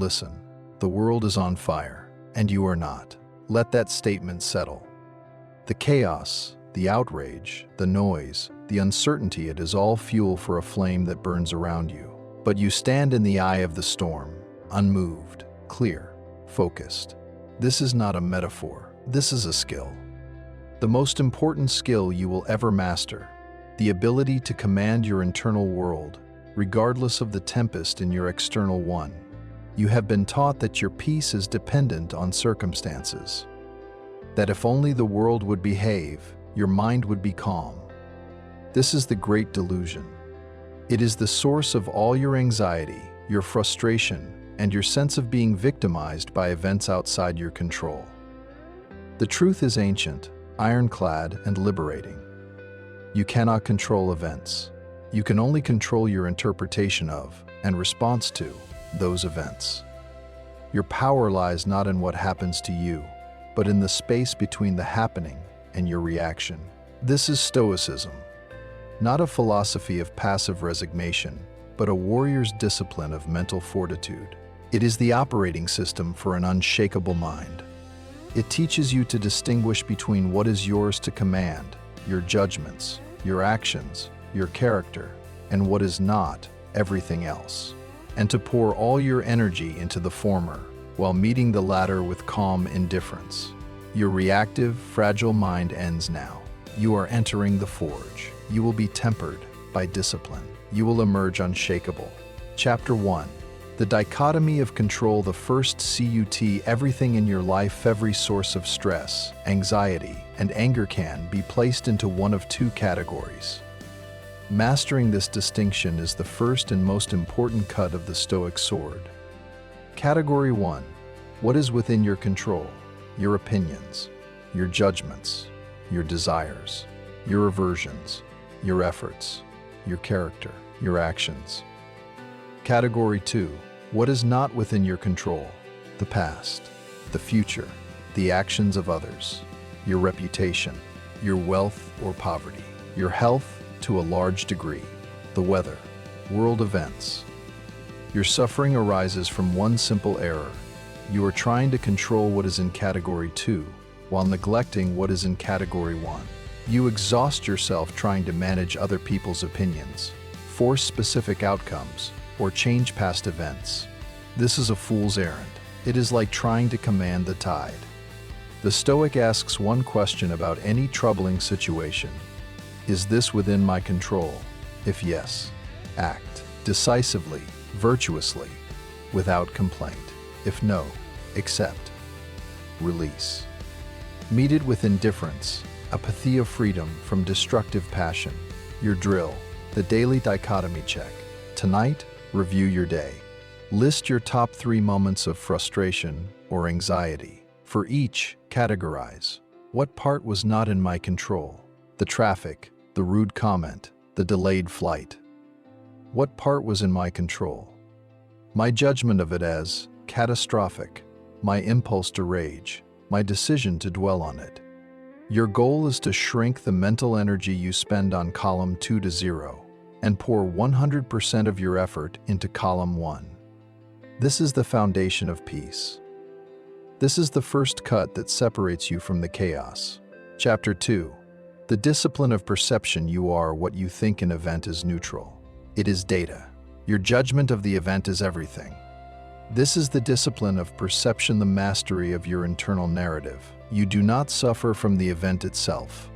listen, the world is on fire, and you are not. Let that statement settle. The chaos, the outrage, the noise, the uncertainty, it is all fuel for a flame that burns around you. But you stand in the eye of the storm, unmoved, clear, focused. This is not a metaphor. This is a skill. The most important skill you will ever master. The ability to command your internal world, regardless of the tempest in your external one. You have been taught that your peace is dependent on circumstances. That if only the world would behave, your mind would be calm. This is the great delusion. It is the source of all your anxiety, your frustration, and your sense of being victimized by events outside your control. The truth is ancient, ironclad, and liberating. You cannot control events. You can only control your interpretation of, and response to, those events. Your power lies not in what happens to you, but in the space between the happening and your reaction. This is Stoicism, not a philosophy of passive resignation, but a warrior's discipline of mental fortitude. It is the operating system for an unshakable mind. It teaches you to distinguish between what is yours to command, your judgments, your actions, your character, and what is not, everything else, and to pour all your energy into the former, while meeting the latter with calm indifference. Your reactive, fragile mind ends now. You are entering the forge. You will be tempered by discipline. You will emerge unshakable. Chapter 1. The Dichotomy of Control. The first CUT. Everything in your life, every source of stress, anxiety, and anger can be placed into one of two categories. Mastering this distinction is the first and most important cut of the Stoic sword. Category 1. What is within your control? Your opinions, your judgments, your desires, your aversions, your efforts, your character, your actions. Category 2. What is not within your control? The past, the future, the actions of others, your reputation, your wealth or poverty, your health to a large degree, the weather, world events. Your suffering arises from one simple error. You are trying to control what is in Category 2 while neglecting what is in Category 1. You exhaust yourself trying to manage other people's opinions, force specific outcomes, or change past events. This is a fool's errand. It is like trying to command the tide. The Stoic asks one question about any troubling situation. Is this within my control? If yes, act decisively, virtuously, without complaint. If no, accept. Release. Meet it with indifference, apathy of freedom from destructive passion. Your drill, the daily dichotomy check. Tonight, review your day. List your top 3 moments of frustration or anxiety. For each, categorize. What part was not in my control? The traffic, the rude comment, the delayed flight. What part was in my control? My judgment of it as catastrophic, my impulse to rage, my decision to dwell on it. Your goal is to shrink the mental energy you spend on column 2 to 0 and pour 100% of your effort into column 1. This is the foundation of peace. This is the first cut that separates you from the chaos. Chapter 2. The discipline of perception. You are what you think an event is neutral. It is data. Your judgment of the event is everything. This is the discipline of perception, the mastery of your internal narrative. You do not suffer from the event itself.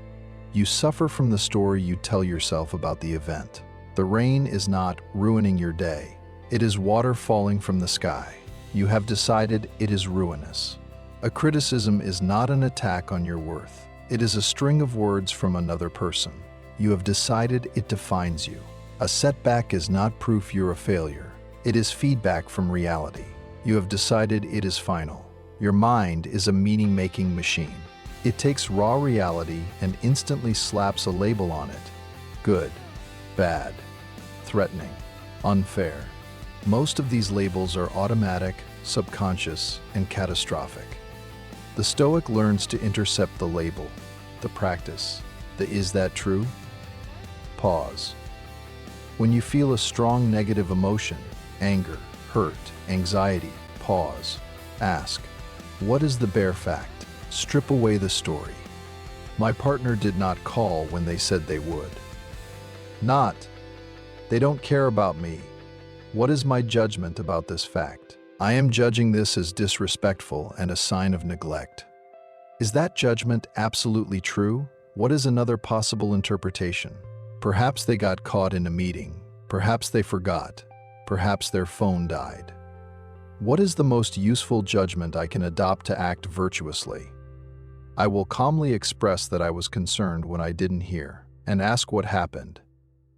You suffer from the story you tell yourself about the event. The rain is not ruining your day. It is water falling from the sky. You have decided it is ruinous. A criticism is not an attack on your worth. It is a string of words from another person. You have decided it defines you. A setback is not proof you're a failure. It is feedback from reality. You have decided it is final. Your mind is a meaning-making machine. It takes raw reality and instantly slaps a label on it. Good, bad, threatening, unfair. Most of these labels are automatic, subconscious, and catastrophic. The Stoic learns to intercept the label, the practice, the "is that true?" Pause. When you feel a strong negative emotion, anger, hurt, anxiety, pause. Ask, what is the bare fact? Strip away the story. My partner did not call when they said they would. Not, they don't care about me. What is my judgment about this fact? I am judging this as disrespectful and a sign of neglect. Is that judgment absolutely true? What is another possible interpretation? Perhaps they got caught in a meeting. Perhaps they forgot. Perhaps their phone died. What is the most useful judgment I can adopt to act virtuously? I will calmly express that I was concerned when I didn't hear, and ask what happened.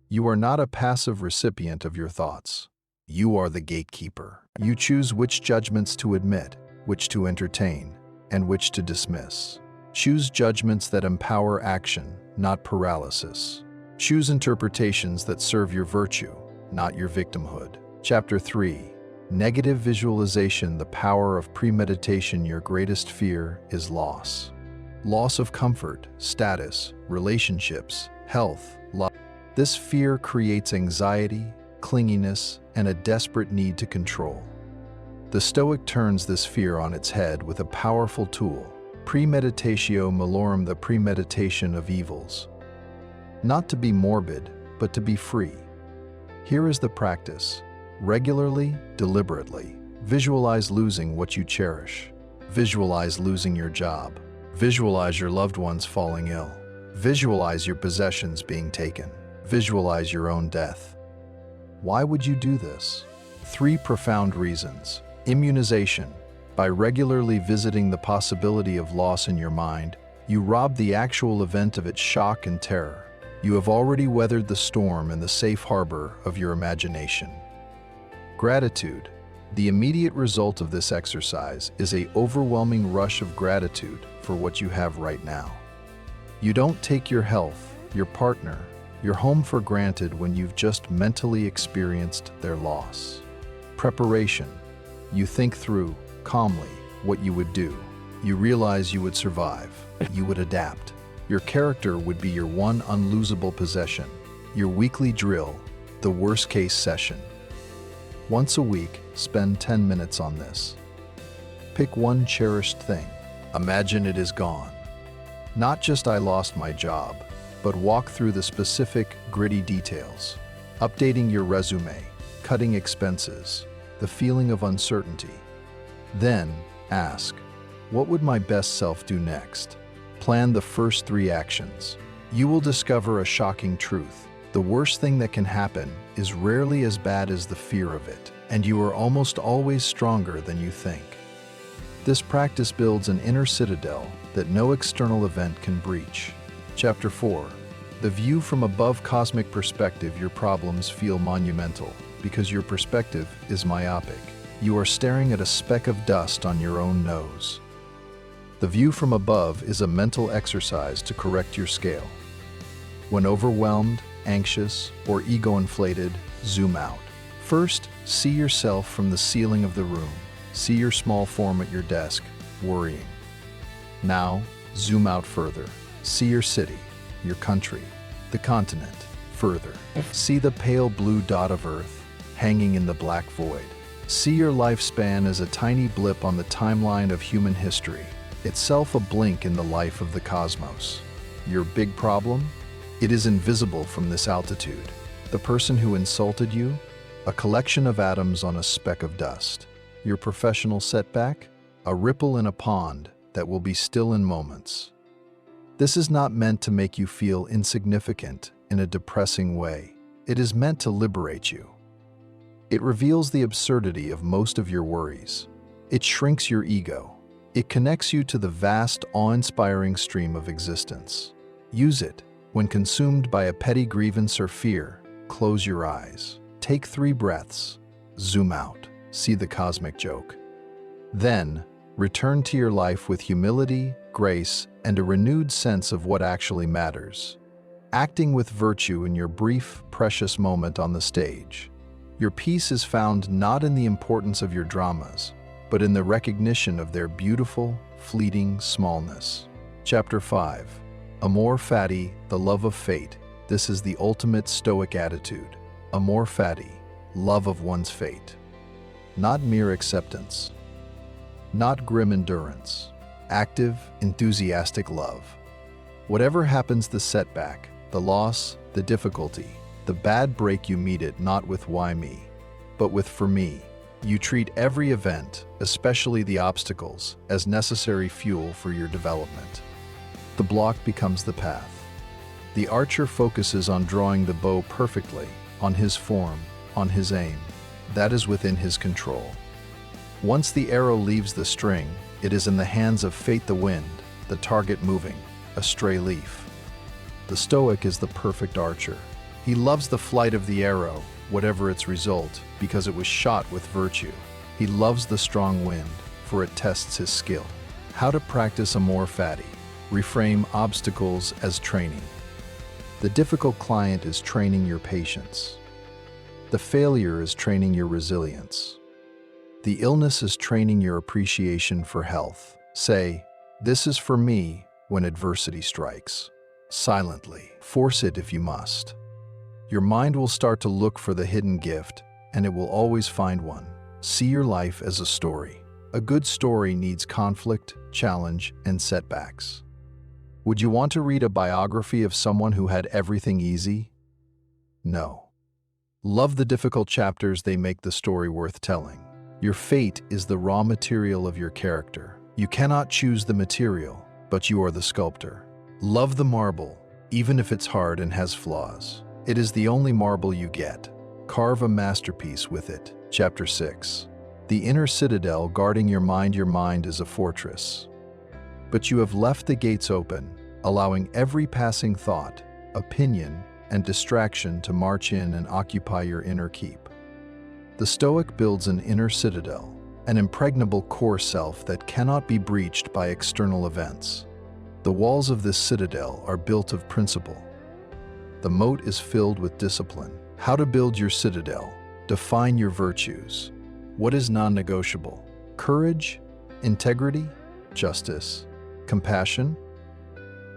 You are not a passive recipient of your thoughts. You are the gatekeeper. You choose which judgments to admit, which to entertain, and which to dismiss. Choose judgments that empower action, not paralysis. Choose interpretations that serve your virtue, not your victimhood. Chapter 3. Negative visualization, the power of premeditation. Your greatest fear is loss. Loss of comfort, status, relationships, health, love. This fear creates anxiety, clinginess, and a desperate need to control. The Stoic turns this fear on its head with a powerful tool, Premeditatio Malorum, the premeditation of evils. Not to be morbid, but to be free. Here is the practice. Regularly, deliberately, visualize losing what you cherish. Visualize losing your job. Visualize your loved ones falling ill. Visualize your possessions being taken. Visualize your own death. Why would you do this? 3 profound reasons. Immunization. By regularly visiting the possibility of loss in your mind, you rob the actual event of its shock and terror. You have already weathered the storm in the safe harbor of your imagination. Gratitude. The immediate result of this exercise is an overwhelming rush of gratitude for what you have right now. You don't take your health, your partner, your home for granted when you've just mentally experienced their loss. Preparation. You think through, calmly, what you would do. You realize you would survive. You would adapt. Your character would be your one unlosable possession. Your weekly drill, the worst-case session. Once a week, spend 10 minutes on this. Pick one cherished thing. Imagine it is gone. Not just I lost my job, but walk through the specific, gritty details. Updating your resume, cutting expenses, the feeling of uncertainty. Then, ask, what would my best self do next? Plan the first 3 actions. You will discover a shocking truth. The worst thing that can happen is rarely as bad as the fear of it, and you are almost always stronger than you think. This practice builds an inner citadel that no external event can breach. Chapter 4. The view from above. Cosmic perspective. Your problems feel monumental because your perspective is myopic. You are staring at a speck of dust on your own nose. The view from above is a mental exercise to correct your scale. When overwhelmed, anxious, or ego-inflated, zoom out. First, see yourself from the ceiling of the room. See your small form at your desk, worrying. Now, zoom out further. See your city, your country, the continent, further. See the pale blue dot of Earth, hanging in the black void. See your lifespan as a tiny blip on the timeline of human history, itself a blink in the life of the cosmos. Your big problem? It is invisible from this altitude. The person who insulted you? A collection of atoms on a speck of dust. Your professional setback? A ripple in a pond that will be still in moments. This is not meant to make you feel insignificant in a depressing way. It is meant to liberate you. It reveals the absurdity of most of your worries. It shrinks your ego. It connects you to the vast, awe-inspiring stream of existence. Use it. When consumed by a petty grievance or fear, close your eyes. Take 3 breaths. Zoom out. See the cosmic joke. Then, return to your life with humility, grace, and a renewed sense of what actually matters. Acting with virtue in your brief, precious moment on the stage. Your peace is found not in the importance of your dramas, but in the recognition of their beautiful, fleeting smallness. Chapter 5. Amor fati, the love of fate. This is the ultimate Stoic attitude. Amor fati, love of one's fate. Not mere acceptance, not grim endurance. Active, enthusiastic love. Whatever happens, the setback, the loss, the difficulty, the bad break, you meet it not with why me, but with for me. You treat every event, especially the obstacles, as necessary fuel for your development. The block becomes the path. The archer focuses on drawing the bow perfectly, on his form, on his aim. That is within his control. Once the arrow leaves the string, it is in the hands of fate, the wind, the target moving, a stray leaf. The Stoic is the perfect archer. He loves the flight of the arrow, whatever its result, because it was shot with virtue. He loves the strong wind, for it tests his skill. How to practice a more fatty. Reframe obstacles as training. The difficult client is training your patience. The failure is training your resilience. The illness is training your appreciation for health. Say, "This is for me," when adversity strikes. Silently, force it if you must. Your mind will start to look for the hidden gift, and it will always find one. See your life as a story. A good story needs conflict, challenge, and setbacks. Would you want to read a biography of someone who had everything easy? No. Love the difficult chapters, they make the story worth telling. Your fate is the raw material of your character. You cannot choose the material, but you are the sculptor. Love the marble, even if it's hard and has flaws. It is the only marble you get. Carve a masterpiece with it. Chapter 6. The inner citadel guarding your mind is a fortress. But you have left the gates open, allowing every passing thought, opinion, and distraction to march in and occupy your inner keep. The Stoic builds an inner citadel, an impregnable core self that cannot be breached by external events. The walls of this citadel are built of principle. The moat is filled with discipline. How to build your citadel. Define your virtues. What is non-negotiable? Courage, integrity, justice, compassion.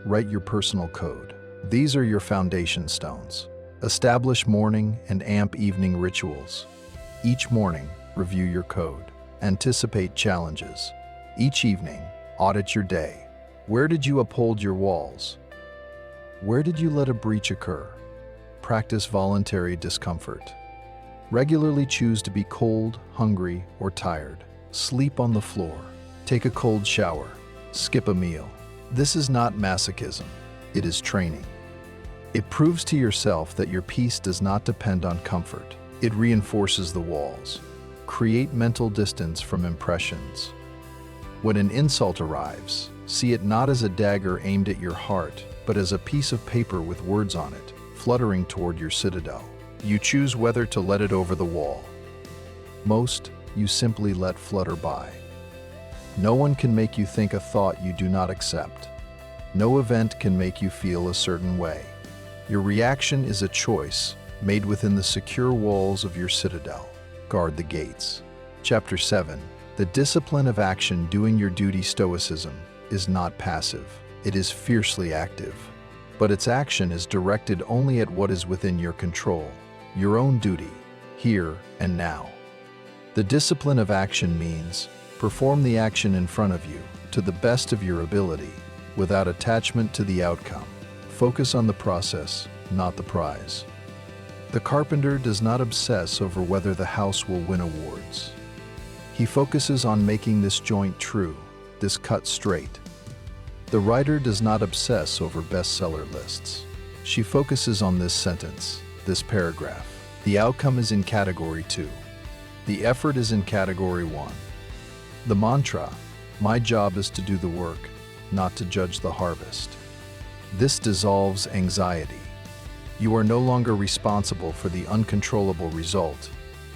Write your personal code. These are your foundation stones. Establish morning and evening rituals. Each morning, review your code. Anticipate challenges. Each evening, audit your day. Where did you uphold your walls? Where did you let a breach occur? Practice voluntary discomfort. Regularly choose to be cold, hungry, or tired. Sleep on the floor. Take a cold shower. Skip a meal. This is not masochism. It is training. It proves to yourself that your peace does not depend on comfort. It reinforces the walls. Create mental distance from impressions. When an insult arrives, see it not as a dagger aimed at your heart, but as a piece of paper with words on it, fluttering toward your citadel. You choose whether to let it over the wall. Most, you simply let flutter by. No one can make you think a thought you do not accept. No event can make you feel a certain way. Your reaction is a choice made within the secure walls of your citadel. Guard the gates. Chapter 7. The discipline of action. Doing your duty. Stoicism is not passive. It is fiercely active. But its action is directed only at what is within your control, your own duty, here and now. The discipline of action means perform the action in front of you to the best of your ability, without attachment to the outcome. Focus on the process, not the prize. The carpenter does not obsess over whether the house will win awards. He focuses on making this joint true, this cut straight. The writer does not obsess over bestseller lists. She focuses on this sentence, this paragraph. The outcome is in category 2. The effort is in category 1. The mantra, my job is to do the work, not to judge the harvest. This dissolves anxiety. You are no longer responsible for the uncontrollable result,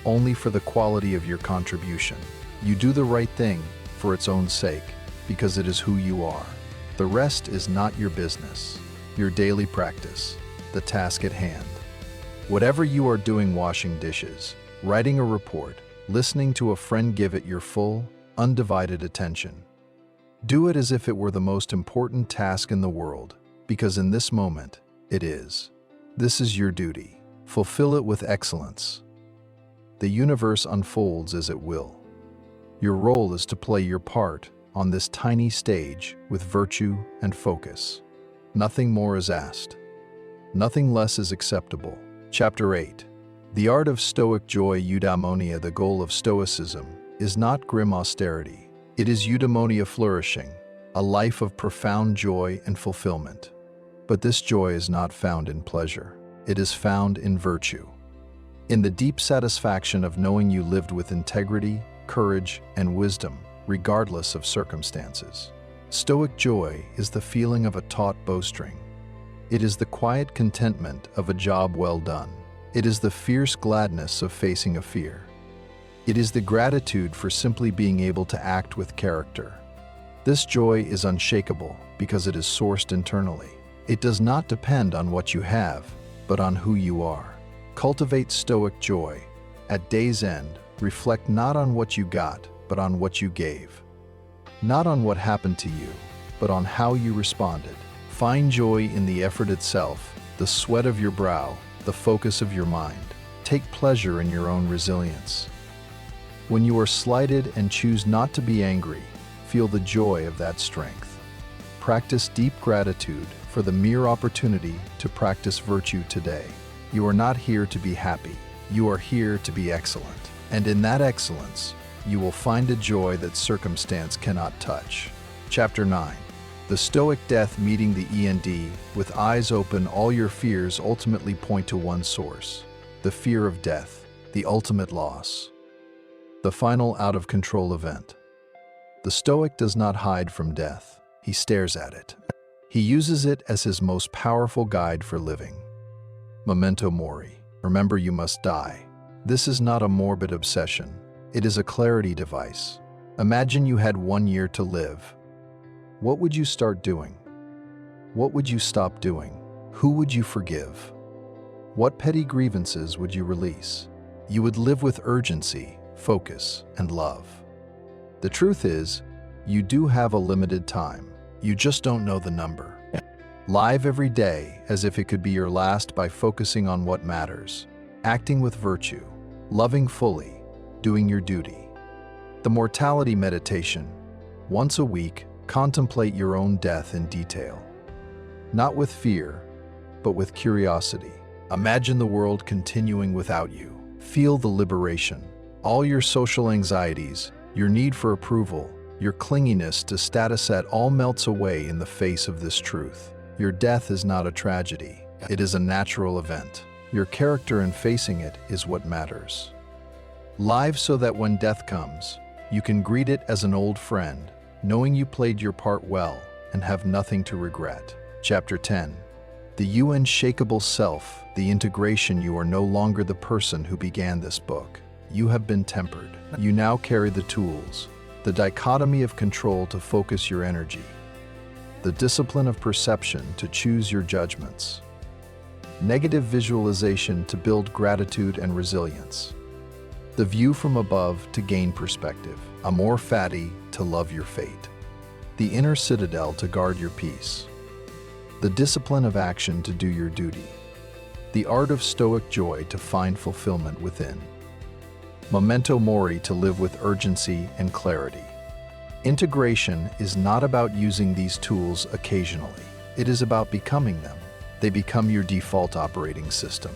only for the quality of your contribution. You do the right thing for its own sake, because it is who you are. The rest is not your business, your daily practice, the task at hand. Whatever you are doing, washing dishes, writing a report, listening to a friend, give it your full, undivided attention. Do it as if it were the most important task in the world, because in this moment, it is. This is your duty. Fulfill it with excellence. The universe unfolds as it will. Your role is to play your part on this tiny stage with virtue and focus. Nothing more is asked. Nothing less is acceptable. Chapter 8. The art of Stoic joy. Eudaimonia. The goal of Stoicism is not grim austerity. It is eudaimonia, flourishing, a life of profound joy and fulfillment. But this joy is not found in pleasure. It is found in virtue. In the deep satisfaction of knowing you lived with integrity, courage, and wisdom, regardless of circumstances. Stoic joy is the feeling of a taut bowstring. It is the quiet contentment of a job well done. It is the fierce gladness of facing a fear. It is the gratitude for simply being able to act with character. This joy is unshakable because it is sourced internally. It does not depend on what you have, but on who you are. Cultivate Stoic joy. At day's end, reflect not on what you got, but on what you gave. Not on what happened to you, but on how you responded. Find joy in the effort itself, the sweat of your brow, the focus of your mind. Take pleasure in your own resilience. When you are slighted and choose not to be angry, feel the joy of that strength. Practice deep gratitude for the mere opportunity to practice virtue today. You are not here to be happy. You are here to be excellent. And in that excellence, you will find a joy that circumstance cannot touch. Chapter 9. The Stoic death. Meeting the end. With eyes open, all your fears ultimately point to one source: the fear of death, the ultimate loss, the final out-of-control event. The Stoic does not hide from death. He stares at it. He uses it as his most powerful guide for living. Memento mori. Remember, you must die. This is not a morbid obsession. It is a clarity device. Imagine you had 1 year to live. What would you start doing? What would you stop doing? Who would you forgive? What petty grievances would you release? You would live with urgency, focus, and love. The truth is, you do have a limited time. You just don't know the number. Live every day as if it could be your last by focusing on what matters, acting with virtue, loving fully, doing your duty. The mortality meditation. Once a week, contemplate your own death in detail. Not with fear, but with curiosity. Imagine the world continuing without you. Feel the liberation. All your social anxieties, your need for approval, your clinginess to status at all melts away in the face of this truth. Your death is not a tragedy. It is a natural event. Your character in facing it is what matters. Live so that when death comes, you can greet it as an old friend, knowing you played your part well and have nothing to regret. Chapter 10. The Unshakeable self. The integration. You are no longer the person who began this book. You have been tempered. You now carry the tools, the dichotomy of control to focus your energy, the discipline of perception to choose your judgments, negative visualization to build gratitude and resilience, the view from above to gain perspective, amor fati to love your fate, the inner citadel to guard your peace, the discipline of action to do your duty, the art of Stoic joy to find fulfillment within, memento mori to live with urgency and clarity. Integration is not about using these tools occasionally. It is about becoming them. They become your default operating system.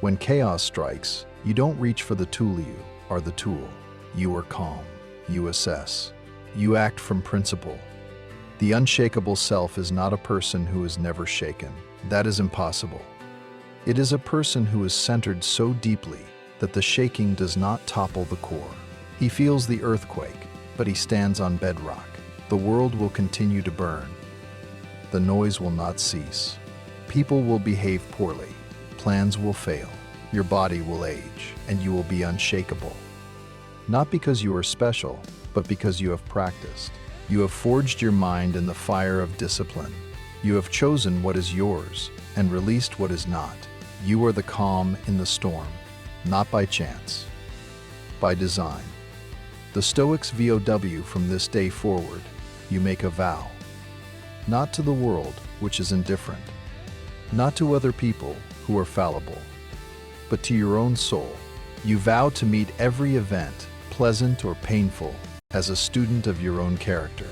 When chaos strikes, you don't reach for the tool, you are the tool. You are calm. You assess. You act from principle. The unshakable self is not a person who is never shaken. That is impossible. It is a person who is centered so deeply that the shaking does not topple the core. He feels the earthquake, but he stands on bedrock. The world will continue to burn. The noise will not cease. People will behave poorly. Plans will fail. Your body will age, and you will be unshakable. Not because you are special, but because you have practiced. You have forged your mind in the fire of discipline. You have chosen what is yours and released what is not. You are the calm in the storm, not by chance, by design. The Stoics VOW. From this day forward, you make a vow. Not to the world, which is indifferent. Not to other people who are fallible. But to your own soul. You vow to meet every event, pleasant or painful, as a student of your own character.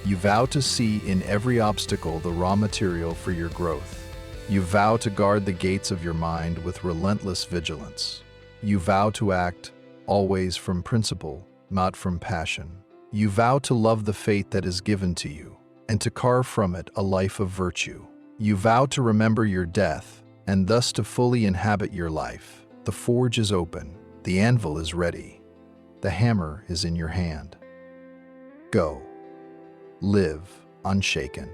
You vow to see in every obstacle the raw material for your growth. You vow to guard the gates of your mind with relentless vigilance. You vow to act, always from principle, not from passion. You vow to love the fate that is given to you, and to carve from it a life of virtue. You vow to remember your death, and thus to fully inhabit your life. The forge is open, the anvil is ready, the hammer is in your hand. Go. Live unshaken.